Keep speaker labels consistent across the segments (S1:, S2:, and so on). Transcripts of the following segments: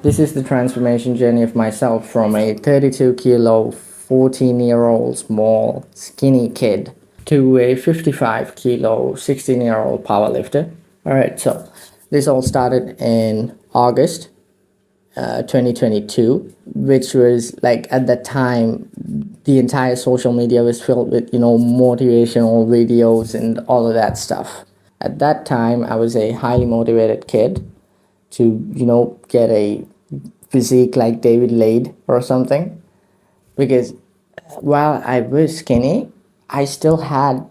S1: This is the transformation journey of myself from a 32 kilo, 14-year-old small, skinny kid to a 55 kilo, 16-year-old powerlifter. Alright, so this all started in August 2022, which was like at that time, the entire social media was filled with, motivational videos and all of that stuff. At that time, I was a highly motivated kid to, get a physique like David Lade or something. Because while I was skinny, I still had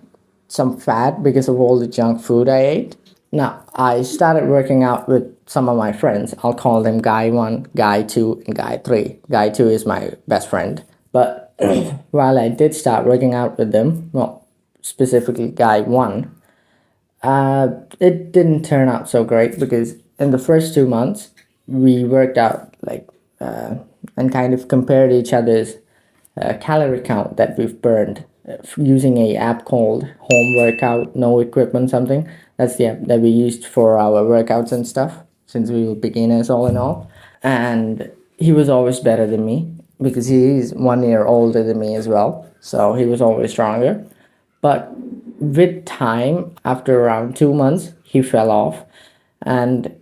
S1: some fat because of all the junk food I ate. Now, I started working out with some of my friends. I'll call them Guy 1, Guy 2, and Guy 3. Guy 2 is my best friend. But while I did start working out with them, well, specifically Guy 1, it didn't turn out so great because in the first 2 months, we worked out and kind of compared each other's calorie count that we've burned using a app called Home Workout No Equipment something. That's the app that we used for our workouts and stuff since we were beginners all in all. And he was always better than me because he's 1 year older than me as well. So he was always stronger. But with time, after around 2 months, he fell off. And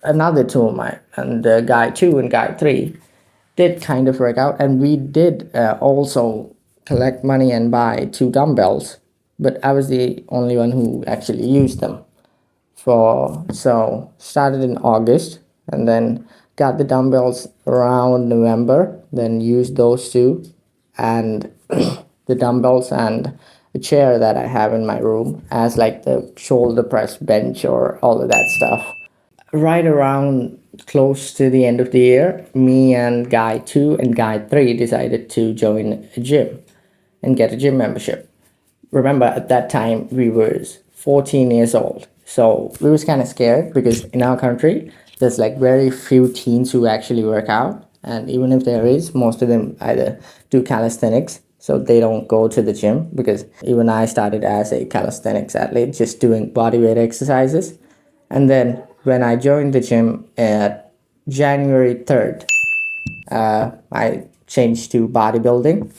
S1: another two of mine, and Guy 2 and Guy 3, did kind of work out. And we did also collect money and buy 2 dumbbells. But I was the only one who actually used them. So started in August and then got the dumbbells around November, then used those two and the dumbbells and a chair that I have in my room as like the shoulder press bench or all of that stuff. Right around close to the end of the year, me and Guy 2 and Guy 3 decided to join a gym and get a gym membership. Remember, at that time, we were 14 years old. So we was kind of scared because in our country, there's like very few teens who actually work out. And even if there is, most of them either do calisthenics. So they don't go to the gym because even I started as a calisthenics athlete, just doing bodyweight exercises. And then when I joined the gym at January 3rd, I changed to bodybuilding.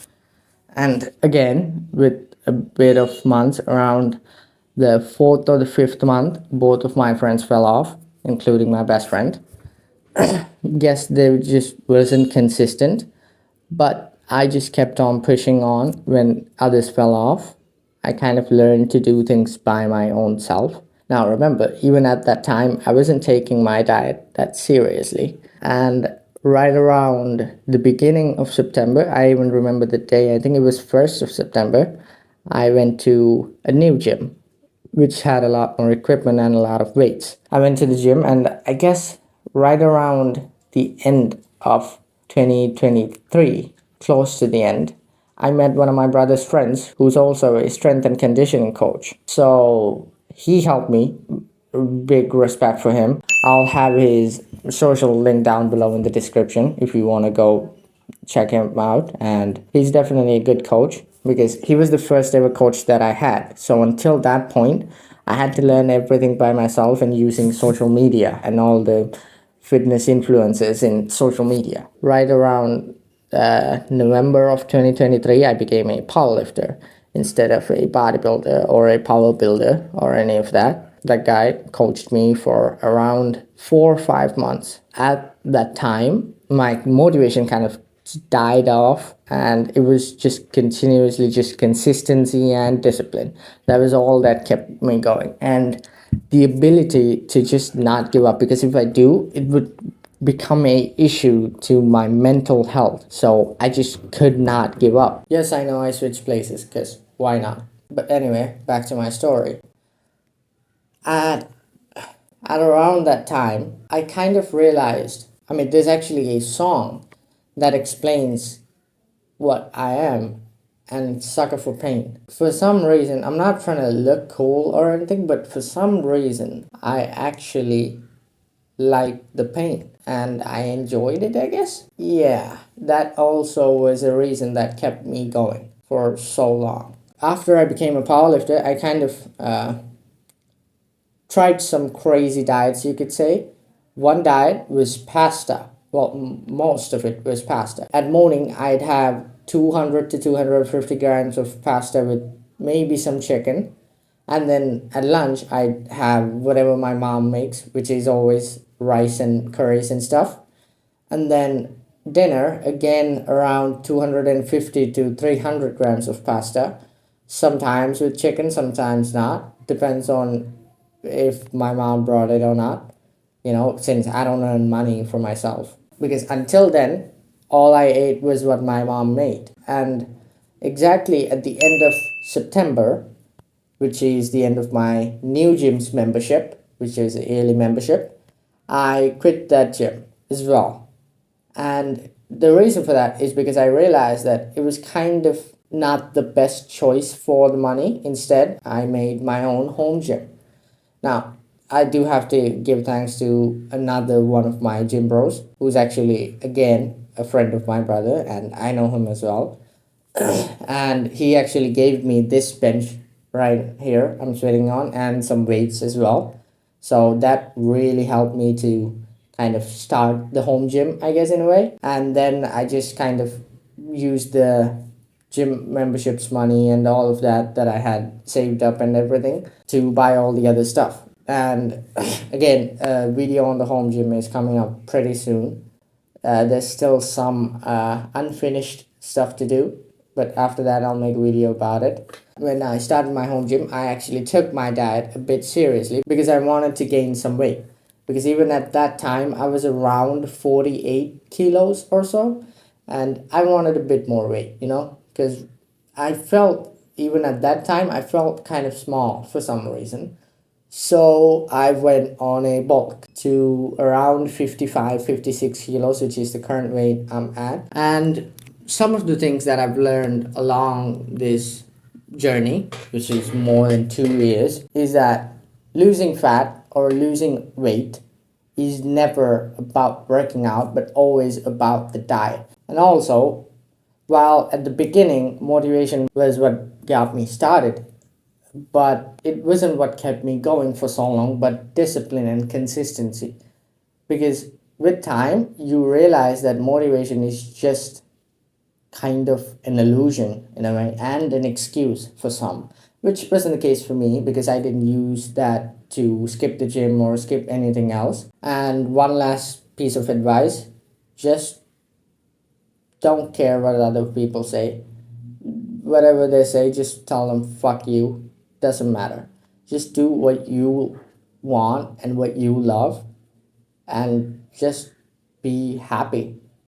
S1: And again, with a bit of months, around the fourth or the fifth month, both of my friends fell off, including my best friend. Guess they just wasn't consistent, but I just kept on pushing on when others fell off. I kind of learned to do things by my own self. Now remember, even at that time, I wasn't taking my diet that seriously. And right around the beginning of September, I even remember the day, I think it was 1st of September, I went to a new gym, which had a lot more equipment and a lot of weights. I went to the gym and I guess right around the end of 2023, close to the end, I met one of my brother's friends who's also a strength and conditioning coach. So he helped me. Big respect for him. I'll have his social link down below in the description if you want to go check him out. And he's definitely a good coach because he was the first ever coach that I had. So until that point, I had to learn everything by myself and using social media and all the fitness influencers in social media. Right around November of 2023, I became a powerlifter instead of a bodybuilder or a power builder or any of that. That guy coached me for around 4 or 5 months. At that time, my motivation kind of died off and it was just continuously just consistency and discipline. That was all that kept me going. And the ability to just not give up, because if I do, it would become a issue to my mental health. So I just could not give up. Yes, I know I switched places because why not? But anyway, back to my story. At around that time, I kind of realized, there's actually a song that explains what I am, and it's Sucker for Pain. For some reason, I'm not trying to look cool or anything, but for some reason, I actually liked the pain and I enjoyed it, I guess. Yeah, that also was a reason that kept me going for so long. After I became a powerlifter, I kind of tried some crazy diets, you could say. One diet was pasta. Well, most of it was pasta. At morning, I'd have 200 to 250 grams of pasta with maybe some chicken. And then at lunch, I'd have whatever my mom makes, which is always rice and curries and stuff. And then dinner, again around 250 to 300 grams of pasta, sometimes with chicken, sometimes not. Depends on if my mom brought it or not, since I don't earn money for myself. Because until then, all I ate was what my mom made. And exactly at the end of September, which is the end of my new gym's membership, which is a yearly membership, I quit that gym as well. And the reason for that is because I realized that it was kind of not the best choice for the money. Instead, I made my own home gym. Now, I do have to give thanks to another one of my gym bros, who's actually, again, a friend of my brother, and I know him as well. And he actually gave me this bench right here I'm sitting on and some weights as well. So that really helped me to kind of start the home gym, I guess, in a way. And then I just kind of used the gym memberships money and all of that I had saved up and everything to buy all the other stuff. And again, a video on the home gym is coming up pretty soon. There's still some unfinished stuff to do, but after that, I'll make a video about it. When I started my home gym, I actually took my diet a bit seriously because I wanted to gain some weight. Because even at that time, I was around 48 kilos or so, and I wanted a bit more weight, because I felt, even at that time, I felt kind of small for some reason. So I went on a bulk to around 55, 56 kilos, which is the current weight I'm at. And some of the things that I've learned along this journey, which is more than 2 years, is that losing fat or losing weight is never about working out, but always about the diet. And also, while at the beginning, motivation was what got me started, but it wasn't what kept me going for so long, but discipline and consistency. Because with time, you realize that motivation is just kind of an illusion in a way and an excuse for some, which wasn't the case for me because I didn't use that to skip the gym or skip anything else. And one last piece of advice, just don't care what other people say. Whatever they say, just tell them fuck you. Doesn't matter. Just do what you want and what you love, and just be happy.